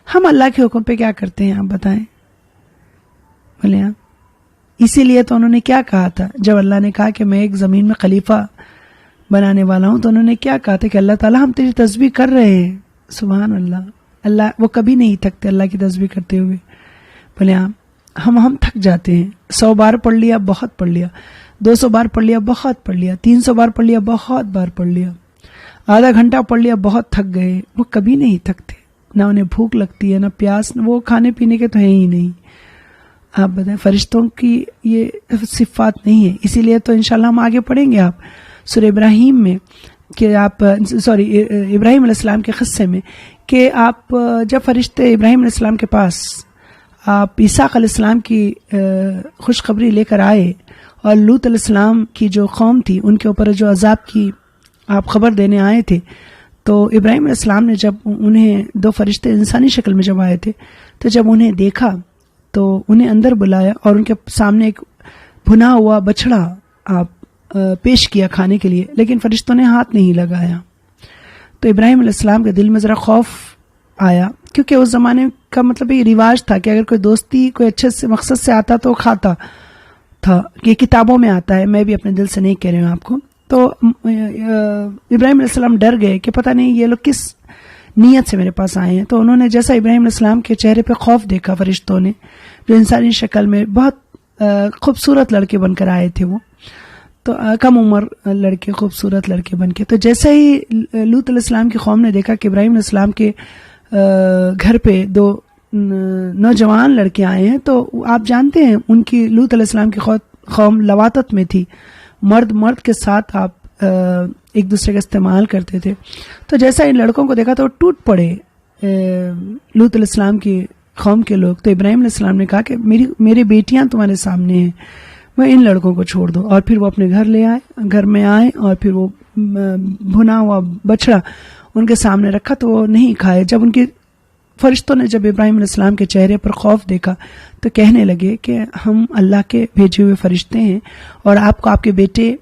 ہم اللہ کے حکم پہ کیا کرتے ہیں آپ بتائیں؟ بولے آپ. اسی لیے تو انہوں نے کیا کہا تھا جب اللہ نے کہا کہ میں ایک زمین میں خلیفہ بنانے والا ہوں، تو انہوں نے کیا کہا تھا کہ اللہ تعالیٰ ہم تیری تسبیح کر رہے ہیں. سبحان اللہ. اللہ وہ کبھی نہیں تھکتے اللہ کی تسبیح کرتے ہوئے. بولے ہم تھک جاتے ہیں. 100 بار پڑھ لیا بہت پڑھ لیا، 200 بار پڑھ لیا بہت پڑھ لیا، 300 بار پڑھ لیا بہت بار پڑھ لیا، آدھا گھنٹہ پڑھ لیا بہت تھک گئے. وہ کبھی نہیں تھکتے، نہ انہیں بھوک لگتی ہے نہ پیاس، وہ کھانے پینے کے تو ہیں ہی نہیں. آپ بتائیں فرشتوں کی یہ صفات نہیں ہے. اسی لیے تو انشاءاللہ ہم آگے پڑھیں گے آپ سورہ ابراہیم میں کہ آپ ابراہیم علیہ السلام کے قصے میں کہ آپ جب فرشتے ابراہیم علیہ السلام کے پاس آپ عیسیٰ علیہ السلام کی خوشخبری لے کر آئے اور لوط علیہ السلام کی جو قوم تھی ان کے اوپر جو عذاب کی آپ خبر دینے آئے تھے، تو ابراہیم علیہ السلام نے جب انہیں 2 فرشتے انسانی شکل میں جب آئے تھے تو جب انہیں دیکھا تو انہیں اندر بلایا اور ان کے سامنے ایک بھنا ہوا بچڑا آپ پیش کیا کھانے کے لیے، لیکن فرشتوں نے ہاتھ نہیں لگایا. تو ابراہیم علیہ السلام کے دل میں ذرا خوف آیا، کیونکہ اس زمانے کا مطلب یہ رواج تھا کہ اگر کوئی دوستی کوئی اچھے سے مقصد سے آتا تو کھاتا تھا. یہ کتابوں میں آتا ہے، میں بھی اپنے دل سے نہیں کہہ رہی ہوں آپ کو. تو ابراہیم علیہ السلام ڈر گئے کہ پتہ نہیں یہ لوگ کس نیت سے میرے پاس آئے ہیں. تو انہوں نے جیسا ابراہیم علیہ السلام کے چہرے پہ خوف دیکھا فرشتوں نے، جو انسانی شکل میں بہت خوبصورت لڑکے بن کر آئے تھے، وہ تو کم عمر لڑکے خوبصورت لڑکے بن کے، تو جیسے ہی لوط علیہ السلام کی قوم نے دیکھا کہ ابراہیم علیہ السلام کے گھر پہ 2 نوجوان لڑکے آئے ہیں، تو آپ جانتے ہیں ان کی لوط علیہ السلام کی قوم لواطت میں تھی، مرد کے ساتھ آپ ایک دوسرے کا استعمال کرتے تھے. تو جیسا ان لڑکوں کو دیکھا تو وہ ٹوٹ پڑے لوط علیہ السلام کی قوم کے لوگ. تو ابراہیم علیہ السلام نے کہا کہ میری بیٹیاں تمہارے سامنے ہیں، وہ ان لڑکوں کو چھوڑ دو. اور پھر وہ اپنے گھر میں آئے اور پھر وہ بھنا ہوا بچڑا ان کے سامنے رکھا تو وہ نہیں کھائے. جب ان کی فرشتوں نے جب ابراہیم علیہ السلام کے چہرے پر خوف دیکھا تو کہنے لگے کہ ہم اللہ کے بھیجے ہوئے فرشتے ہیں اور آپ کو آپ کے بیٹے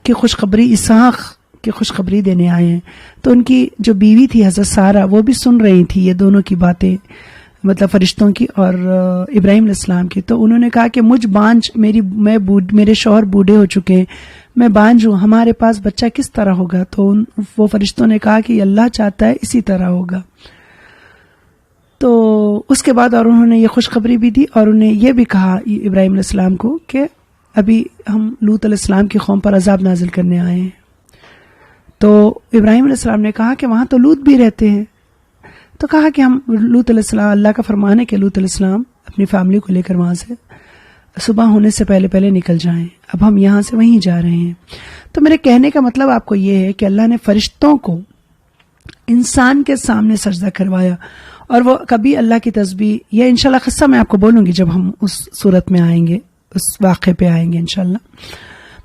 کی خوشخبری اسحاق کی خوشخبری دینے آئے ہیں. تو ان کی جو بیوی تھی حضرت سارہ وہ بھی سن رہی تھی یہ دونوں کی باتیں، مطلب فرشتوں کی اور ابراہیم علیہ السلام کی. تو انہوں نے کہا کہ مجھ بانجھ میرے شوہر بوڑھے ہو چکے ہیں، میں بانجھ ہوں، ہمارے پاس بچہ کس طرح ہوگا؟ تو وہ فرشتوں نے کہا کہ اللہ چاہتا ہے اسی طرح ہوگا. تو اس کے بعد اور انہوں نے یہ خوشخبری بھی دی اور انہیں یہ بھی کہا ابراہیم علیہ السلام کو کہ ابھی ہم لوط علیہ السلام کی قوم پر عذاب نازل کرنے آئے ہیں. تو ابراہیم علیہ السلام نے کہا کہ وہاں تو لوط بھی رہتے ہیں. تو کہا کہ ہم لوط علیہ السلام، اللہ کا فرمان ہے کہ لوط علیہ السلام اپنی فیملی کو لے کر وہاں سے صبح ہونے سے پہلے نکل جائیں. اب ہم یہاں سے وہیں جا رہے ہیں. تو میرے کہنے کا مطلب آپ کو یہ ہے کہ اللہ نے فرشتوں کو انسان کے سامنے سجدہ کروایا اور وہ کبھی اللہ کی تسبیح، یہ انشاءاللہ قصہ میں آپ کو بولوں گی جب ہم اس صورت میں آئیں گے، اس واقعے پہ آئیں گے انشاءاللہ.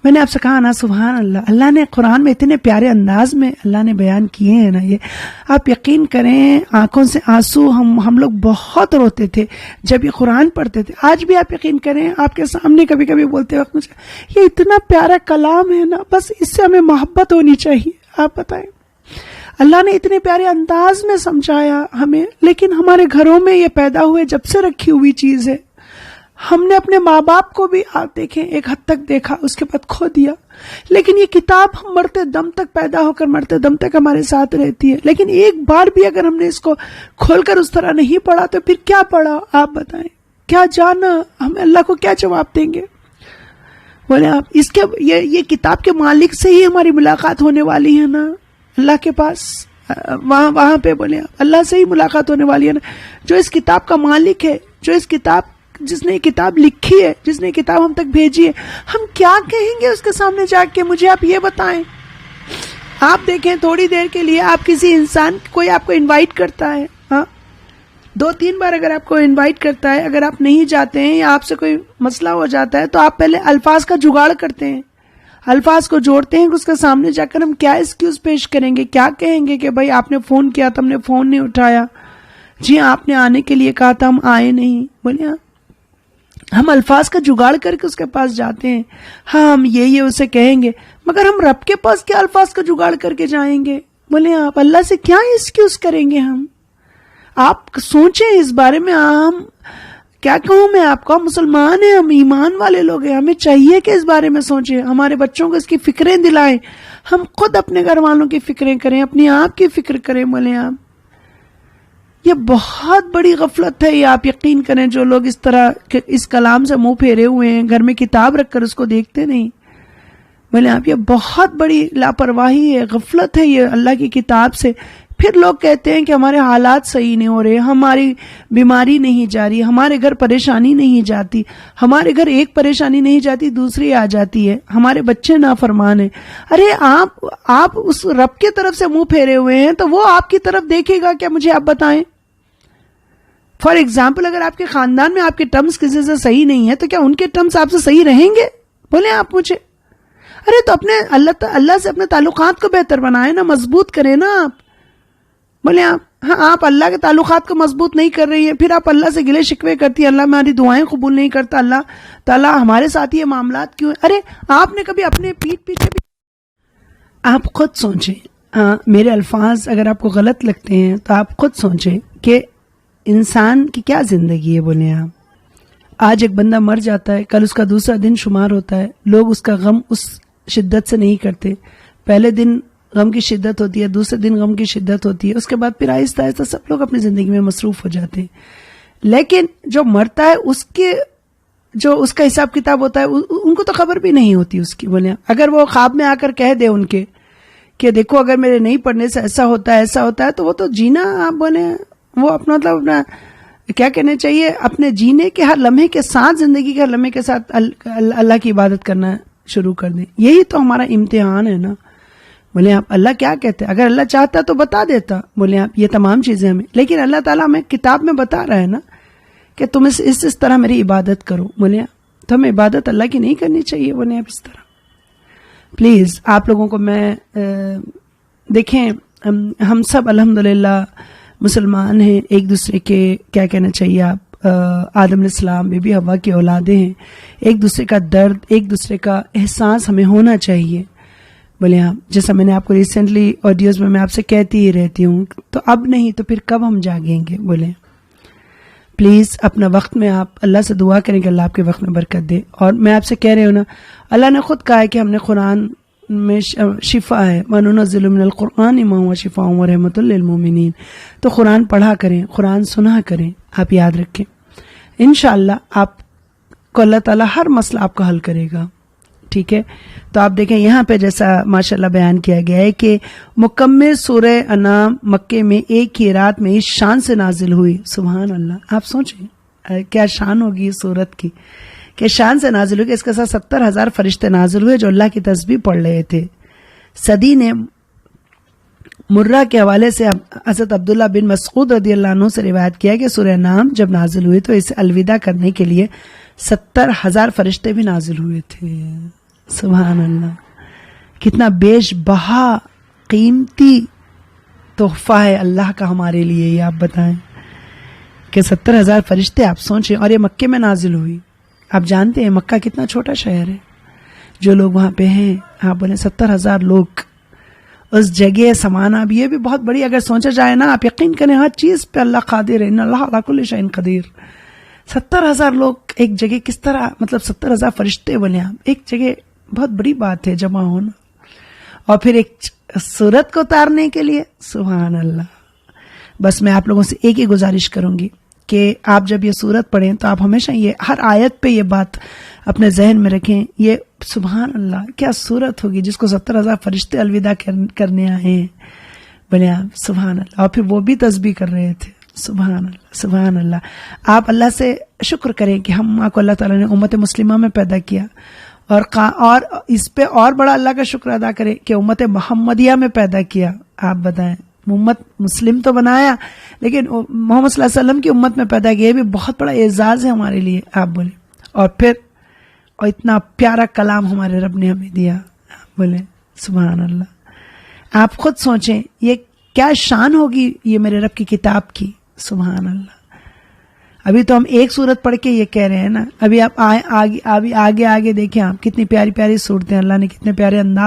میں نے آپ سے کہا نا سبحان اللہ، اللہ نے قرآن میں اتنے پیارے انداز میں اللہ نے بیان کیے ہیں نا، یہ آپ یقین کریں آنکھوں سے آنسو ہم لوگ بہت روتے تھے جب یہ قرآن پڑھتے تھے. آج بھی آپ یقین کریں آپ کے سامنے کبھی کبھی بولتے وقت مجھے یہ اتنا پیارا کلام ہے نا، بس اس سے ہمیں محبت ہونی چاہیے. آپ بتائیں اللہ نے اتنے پیارے انداز میں سمجھایا ہمیں، لیکن ہمارے گھروں میں یہ پیدا ہوئے جب سے رکھی ہوئی چیز ہے. ہم نے اپنے ماں باپ کو بھی آپ دیکھیں ایک حد تک دیکھا، اس کے بعد کھو دیا. لیکن یہ کتاب ہم مرتے دم تک، پیدا ہو کر مرتے دم تک ہمارے ساتھ رہتی ہے. لیکن ایک بار بھی اگر ہم نے اس کو کھول کر اس طرح نہیں پڑھا تو پھر کیا پڑھا؟ آپ بتائیں کیا جانا؟ ہم اللہ کو کیا جواب دیں گے؟ بولے آپ اس کے یہ کتاب کے مالک سے ہی ہماری ملاقات ہونے والی ہے نا اللہ کے پاس، وہاں پہ بولے آپ اللہ سے ہی ملاقات ہونے والی ہے نا، جو اس کتاب کا مالک ہے، جس نے یہ کتاب لکھی ہے، جس نے یہ کتاب ہم تک بھیجی ہے. ہم کیا کہیں گے اس کے سامنے جا کے؟ مجھے آپ یہ بتائیں. آپ دیکھیں تھوڑی دیر کے لیے آپ کسی انسان، کوئی آپ کو انوائٹ کرتا ہے، ہاں 2-3 بار اگر آپ کو انوائٹ کرتا ہے، اگر آپ نہیں جاتے ہیں یا آپ سے کوئی مسئلہ ہو جاتا ہے تو آپ پہلے الفاظ کا جگاڑ کرتے ہیں، الفاظ کو جوڑتے ہیں. اس کے سامنے جا کر ہم کیا ایکسکیوز پیش کریں گے؟ کیا کہیں گے کہ بھائی آپ نے فون کیا تھا، ہم نے فون نہیں اٹھایا، جی آپ نے آنے کے لیے کہا تھا ہم آئے نہیں. بولے ہم الفاظ کا جگاڑ کر کے اس کے پاس جاتے ہیں، ہاں ہم یہ اسے کہیں گے، مگر ہم رب کے پاس کیا الفاظ کا جگاڑ کر کے جائیں گے؟ بولے آپ اللہ سے کیا ایکسکیوز کریں گے؟ ہم آپ سوچیں اس بارے میں. ہم کیا کہوں میں آپ کو, ہم مسلمان ہیں, ہم ایمان والے لوگ ہیں, ہمیں چاہیے کہ اس بارے میں سوچیں, ہمارے بچوں کو اس کی فکریں دلائیں, ہم خود اپنے گھر والوں کی فکریں کریں, اپنی آپ کی فکر کریں. بولے آپ یہ بہت بڑی غفلت ہے, یہ آپ یقین کریں جو لوگ اس طرح اس کلام سے منہ پھیرے ہوئے ہیں, گھر میں کتاب رکھ کر اس کو دیکھتے نہیں. بولے آپ یہ بہت بڑی لاپرواہی ہے, غفلت ہے یہ اللہ کی کتاب سے. پھر لوگ کہتے ہیں کہ ہمارے حالات صحیح نہیں ہو رہے, ہماری بیماری نہیں جا رہی, ہمارے گھر پریشانی نہیں جاتی, ہمارے گھر ایک پریشانی نہیں جاتی دوسری آ جاتی ہے, ہمارے بچے نافرمان ہیں. ارے آپ اس رب کے طرف سے منہ پھیرے ہوئے ہیں تو وہ آپ کی طرف دیکھے گا کیا؟ مجھے آپ بتائیں. فار ایگزامپل اگر آپ کے خاندان میں آپ کے ٹرمز کسی سے صحیح نہیں ہے تو کیا ان کے ٹرمز آپ سے صحیح رہیں گے؟ بولیں آپ مجھے. ارے تو اپنے اللہ سے اپنے تعلقات کو بہتر بنائیں نا, مضبوط کریں نا آپ. بولے آپ اللہ کے تعلقات کو مضبوط نہیں کر رہی ہیں, پھر آپ اللہ سے گلے شکوے کرتی ہیں, اللہ ہماری دعائیں قبول نہیں کرتا, اللہ تعالیٰ ہمارے ساتھ یہ معاملات کیوں ہیں؟ ارے آپ نے کبھی اپنے پیٹھ پیچھے بھی آپ خود سوچیں. میرے الفاظ اگر آپ کو غلط لگتے ہیں تو آپ خود سوچیں کہ انسان کی کیا زندگی ہے. بولے آپ آج ایک بندہ مر جاتا ہے, کل اس کا دوسرا دن شمار ہوتا ہے, لوگ اس کا غم اس شدت سے نہیں کرتے. پہلے دن غم کی شدت ہوتی ہے, دوسرے دن غم کی شدت ہوتی ہے, اس کے بعد پھر آہستہ آہستہ سب لوگ اپنی زندگی میں مصروف ہو جاتے ہیں. لیکن جو مرتا ہے اس کا حساب کتاب ہوتا ہے, ان کو تو خبر بھی نہیں ہوتی اس کی. بولے اگر وہ خواب میں آ کر کہہ دے ان کے کہ دیکھو اگر میرے نہیں پڑھنے سے ایسا ہوتا ہے تو وہ تو جینا, آپ بولے وہ اپنا اپنا کیا کہنا چاہیے, اپنے جینے کے ہر لمحے کے ساتھ, زندگی کے ہر لمحے کے ساتھ اللہ کی عبادت کرنا شروع کر دیں. یہی تو ہمارا امتحان ہے نا. بولے آپ اللہ کیا کہتے ہیں؟ اگر اللہ چاہتا تو بتا دیتا. بولے آپ یہ تمام چیزیں ہمیں, لیکن اللہ تعالیٰ ہمیں کتاب میں بتا رہا ہے نا کہ تم اس طرح میری عبادت کرو. بولے تو ہمیں عبادت اللہ کی نہیں کرنی چاہیے. بولے آپ اس طرح پلیز آپ لوگوں کو میں دیکھیں, ہم سب الحمدللہ مسلمان ہیں, ایک دوسرے کے کیا کہنا چاہیے آپ آدم علیہ السلام بی بی حوا کی اولادیں ہیں, ایک دوسرے کا درد, ایک دوسرے کا احساس ہمیں ہونا چاہیے. بولے آپ جیسا میں نے آپ کو ریسنٹلی آڈیوز میں آپ سے کہتی ہی رہتی ہوں, تو اب نہیں تو پھر کب ہم جاگیں گے. بولے پلیز اپنا وقت میں آپ اللہ سے دعا کریں کہ اللہ آپ کے وقت میں برکت دے. اور میں آپ سے کہہ رہی ہوں نا, اللہ نے خود کہا ہے کہ ہم نے قرآن میں شفا ہے, وَنُنَزِّلُ مِنَ الْقُرْآنِ مَا هُوَ شِفَاءٌ وَرَحْمَةٌ لِّلْمُؤْمِنِينَ. تو قرآن پڑھا کریں, قرآن سنا کریں. آپ یاد رکھیں انشاءاللہ آپ کو اللہ تعالیٰ ہر مسئلہ آپ کا حل کرے گا. ٹھیک ہے, تو آپ دیکھیں یہاں پہ جیسا ماشاءاللہ بیان کیا گیا ہے کہ مکمل سورہ انعام مکے میں ایک ہی رات میں اس شان سے نازل ہوئی. سبحان اللہ. آپ سوچیں کیا شان ہوگی اس سورت کی, کہ شان سے نازل ہوئی. اس کے ساتھ 70,000 فرشتے نازل ہوئے جو اللہ کی تسبیح پڑھ رہے تھے. صدی نے مرہ کے حوالے سے حضرت عبداللہ بن مسعود رضی اللہ عنہ سے روایت کیا کہ سورہ انعام جب نازل ہوئی تو اسے الوداع کرنے کے لیے 70,000 فرشتے بھی نازل ہوئے تھے. سبحان اللہ. کتنا بیش بہا قیمتی تحفہ ہے اللہ کا ہمارے لیے, یہ آپ بتائیں کہ 70,000 فرشتے. آپ سوچیں, اور یہ مکے میں نازل ہوئی. آپ جانتے ہیں مکہ کتنا چھوٹا شہر ہے, جو لوگ وہاں پہ ہیں آپ بولیں 70,000 لوگ اس جگہ سمانا بھی, یہ بھی بہت بڑی اگر سوچا جائے نا, آپ یقین کریں ہر چیز پہ اللہ قادر ہے, ان اللہ علی کل شیء قدیر. 70,000 لوگ ایک جگہ کس طرح, مطلب 70,000 فرشتے بولے آپ ایک جگہ, بہت بڑی بات ہے جمع ہونا, اور پھر ایک سورت کو اتارنے کے لیے. سبحان اللہ. بس میں آپ لوگوں سے ایک ہی گزارش کروں گی کہ آپ جب یہ سورت پڑھیں تو آپ ہمیشہ یہ ہر آیت پہ یہ بات اپنے ذہن میں رکھیں, یہ سبحان اللہ کیا سورت ہوگی جس کو 70,000 فرشتے الوداع کرنے آئے ہیں. بولے آپ سبحان اللہ. اور پھر وہ بھی تسبیح کر رہے تھے. سبحان اللہ سبحان اللہ. آپ اللہ سے شکر کریں کہ ہم کو اللہ تعالیٰ نے امت مسلمہ میں پیدا کیا, اور اس پہ اور بڑا اللہ کا شکر ادا کریں کہ امت محمدیہ میں پیدا کیا. آپ بتائیں, امت مسلم تو بنایا لیکن محمد صلی اللہ علیہ وسلم کی امت میں پیدا کیا, یہ بھی بہت بڑا اعزاز ہے ہمارے لیے. آپ بولیں, اور پھر اور اتنا پیارا کلام ہمارے رب نے ہمیں دیا. آپ بولیں سبحان اللہ. آپ خود سوچیں یہ کیا شان ہوگی یہ میرے رب کی کتاب کی. سبحان اللہ. ابھی تو ہم ایک سورت پڑھ کے یہ کہہ رہے ہیں نا, ابھی آپ آگے دیکھیں آپ کتنی پیاری پیاری صورتیں اللہ نے کتنے پیارے انداز